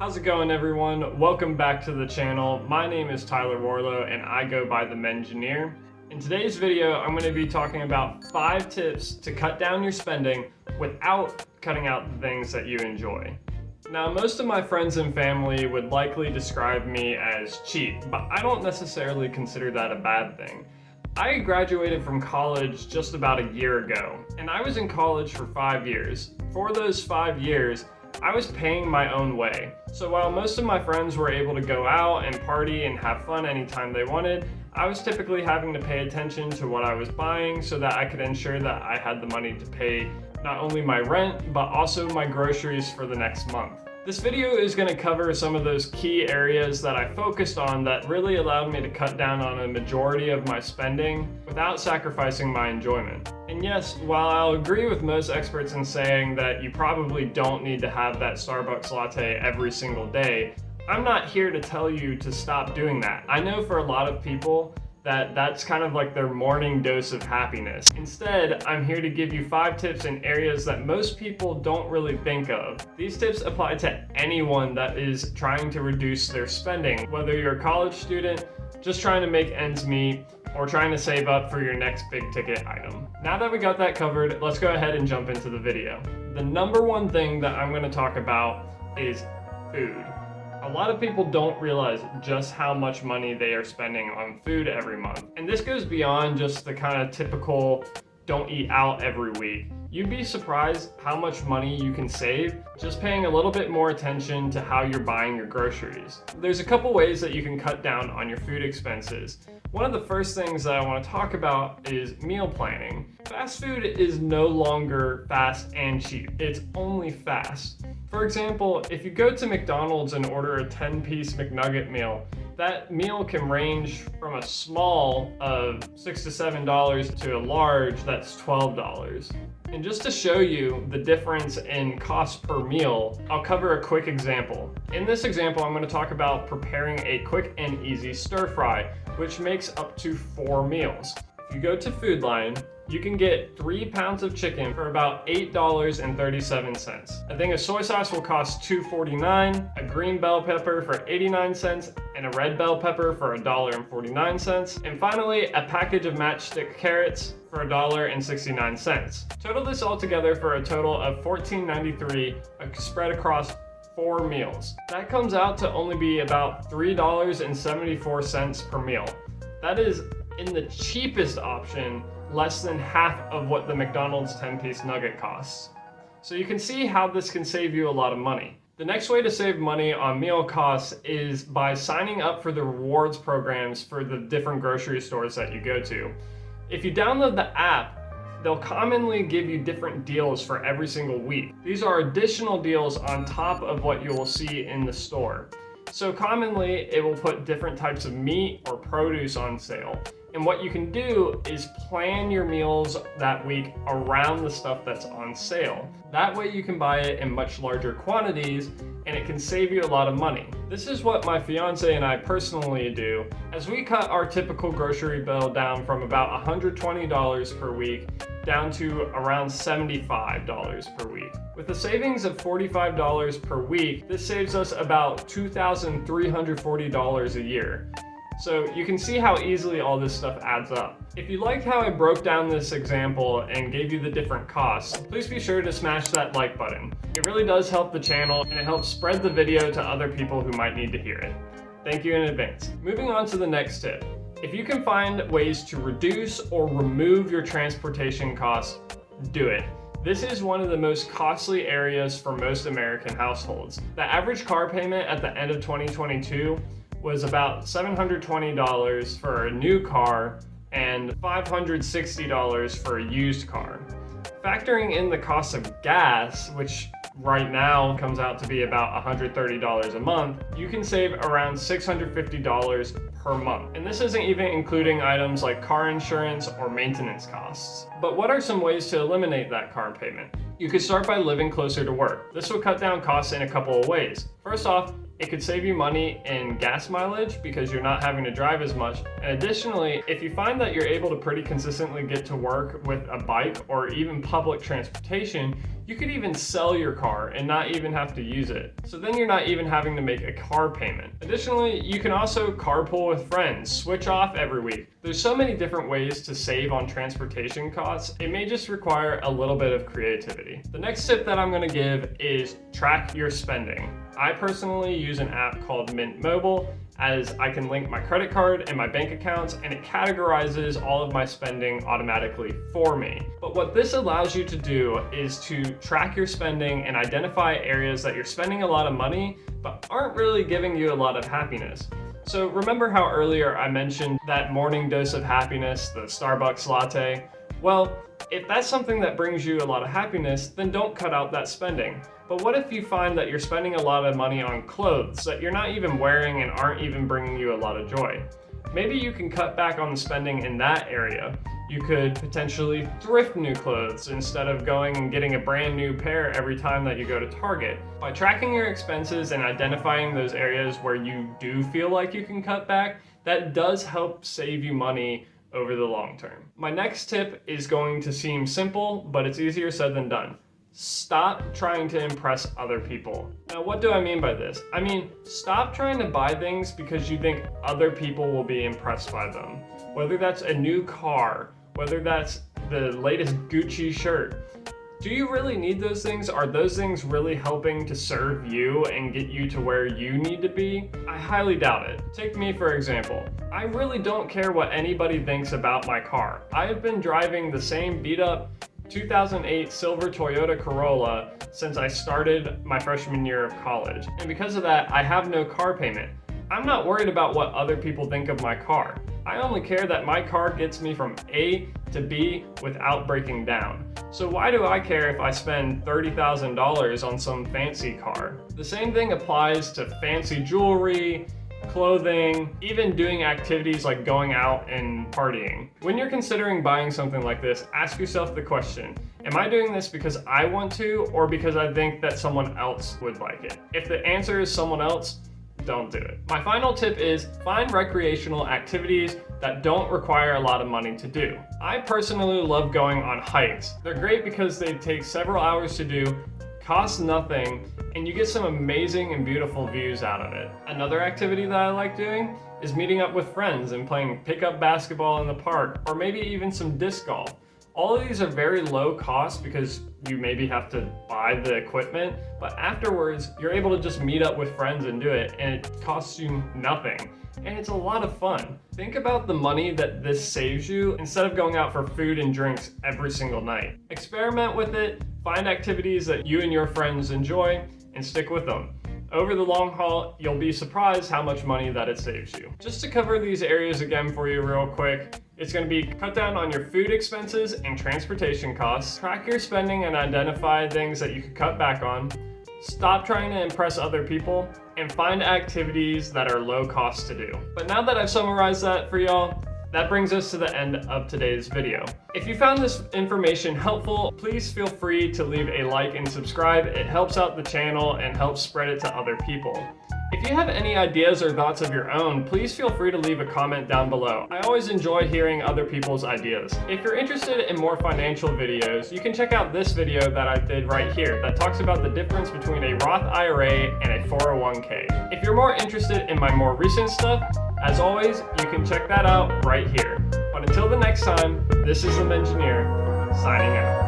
How's it going, everyone? Welcome back to the channel. My name is Tyler Warlow and I go by the Mengineer. In today's video, I'm going to be talking about 5 tips to cut down your spending without cutting out the things that you enjoy. Now, most of my friends and family would likely describe me as cheap, but I don't necessarily consider that a bad thing. I graduated from college just about a year ago, and I was in college for 5 years. For those 5 years, I was paying my own way. So while most of my friends were able to go out and party and have fun anytime they wanted, I was typically having to pay attention to what I was buying so that I could ensure that I had the money to pay not only my rent, but also my groceries for the next month. This video is going to cover some of those key areas that I focused on that really allowed me to cut down on a majority of my spending without sacrificing my enjoyment. And yes, while I'll agree with most experts in saying that you probably don't need to have that Starbucks latte every single day, I'm not here to tell you to stop doing that. I know for a lot of people, that's kind of like their morning dose of happiness. Instead, I'm here to give you 5 tips in areas that most people don't really think of. These tips apply to anyone that is trying to reduce their spending, whether you're a college student, just trying to make ends meet, or trying to save up for your next big ticket item. Now that we got that covered, let's go ahead and jump into the video. The number one thing that I'm going to talk about is food. A lot of people don't realize just how much money they are spending on food every month. And this goes beyond just the kind of typical don't eat out every week. You'd be surprised how much money you can save just paying a little bit more attention to how you're buying your groceries. There's a couple ways that you can cut down on your food expenses. One of the first things that I want to talk about is meal planning. Fast food is no longer fast and cheap. It's only fast. For example, if you go to McDonald's and order a 10-piece McNugget meal, that meal can range from a small of $6 to $7 to a large that's $12. And just to show you the difference in cost per meal, I'll cover a quick example. In this example, I'm going to talk about preparing a quick and easy stir fry, which makes up to 4 meals. If you go to Food Lion, you can get 3 pounds of chicken for about $8.37. I think a soy sauce will cost $2.49, a green bell pepper for 89 cents, and a red bell pepper for $1.49. And finally, a package of matchstick carrots for $1.69. Total this all together for a total of $14.93 spread across 4 meals. That comes out to only be about $3.74 per meal. That is, in the cheapest option, less than half of what the McDonald's 10-piece nugget costs. So you can see how this can save you a lot of money. The next way to save money on meal costs is by signing up for the rewards programs for the different grocery stores that you go to. If you download the app, they'll commonly give you different deals for every single week. These are additional deals on top of what you will see in the store. So commonly, it will put different types of meat or produce on sale. And what you can do is plan your meals that week around the stuff that's on sale. That way you can buy it in much larger quantities and it can save you a lot of money. This is what my fiance and I personally do as we cut our typical grocery bill down from about $120 per week down to around $75 per week. With a savings of $45 per week, this saves us about $2,340 a year. So you can see how easily all this stuff adds up. If you liked how I broke down this example and gave you the different costs, please be sure to smash that like button. It really does help the channel and it helps spread the video to other people who might need to hear it. Thank you in advance. Moving on to the next tip. If you can find ways to reduce or remove your transportation costs, do it. This is one of the most costly areas for most American households. The average car payment at the end of 2022 was about $720 for a new car and $560 for a used car. Factoring in the cost of gas, which right now comes out to be about $130 a month, you can save around $650 per month. And this isn't even including items like car insurance or maintenance costs. But what are some ways to eliminate that car payment? You could start by living closer to work. This will cut down costs in a couple of ways. First off, It could save you money in gas mileage because you're not having to drive as much. And additionally, if you find that you're able to pretty consistently get to work with a bike or even public transportation, you could even sell your car and not even have to use it. So then you're not even having to make a car payment. Additionally, you can also carpool with friends, switch off every week. There's so many different ways to save on transportation costs. It may just require a little bit of creativity. The next tip that I'm gonna give is track your spending. I personally use an app called Mint Mobile, as I can link my credit card and my bank accounts, and it categorizes all of my spending automatically for me. But what this allows you to do is to track your spending and identify areas that you're spending a lot of money but aren't really giving you a lot of happiness. So remember how earlier I mentioned that morning dose of happiness, the Starbucks latte? Well, if that's something that brings you a lot of happiness, then don't cut out that spending. But what if you find that you're spending a lot of money on clothes that you're not even wearing and aren't even bringing you a lot of joy? Maybe you can cut back on the spending in that area. You could potentially thrift new clothes instead of going and getting a brand new pair every time that you go to Target. By tracking your expenses and identifying those areas where you do feel like you can cut back, that does help save you money over the long term. My next tip is going to seem simple, but it's easier said than done. Stop trying to impress other people. Now, what do I mean by this? I mean, stop trying to buy things because you think other people will be impressed by them. Whether that's a new car, whether that's the latest Gucci shirt. Do you really need those things? Are those things really helping to serve you and get you to where you need to be? I highly doubt it. Take me for example. I really don't care what anybody thinks about my car. I have been driving the same beat up 2008 silver Toyota Corolla since I started my freshman year of college. And because of that, I have no car payment. I'm not worried about what other people think of my car. I only care that my car gets me from A to B without breaking down. So why do I care if I spend $30,000 on some fancy car? The same thing applies to fancy jewelry, clothing, even doing activities like going out and partying. When you're considering buying something like this, ask yourself the question, am I doing this because I want to or because I think that someone else would like it? If the answer is someone else, don't do it. My final tip is find recreational activities that don't require a lot of money to do. I personally love going on hikes. They're great because they take several hours to do, cost nothing, and you get some amazing and beautiful views out of it. Another activity that I like doing is meeting up with friends and playing pickup basketball in the park, or maybe even some disc golf. All of these are very low cost because you maybe have to buy the equipment, but afterwards you're able to just meet up with friends and do it, and it costs you nothing. And it's a lot of fun. Think about the money that this saves you instead of going out for food and drinks every single night. Experiment with it, find activities that you and your friends enjoy, and stick with them. Over the long haul, you'll be surprised how much money that it saves you. Just to cover these areas again for you real quick, it's going to be cut down on your food expenses and transportation costs, track your spending and identify things that you could cut back on, stop trying to impress other people, and find activities that are low cost to do. But now that I've summarized that for y'all, that brings us to the end of today's video. If you found this information helpful, please feel free to leave a like and subscribe. It helps out the channel and helps spread it to other people. If you have any ideas or thoughts of your own, please feel free to leave a comment down below. I always enjoy hearing other people's ideas. If you're interested in more financial videos, you can check out this video that I did right here that talks about the difference between a Roth IRA and a 401k. If you're more interested in my more recent stuff, as always, you can check that out right here. But until the next time, this is the Mengineer, signing out.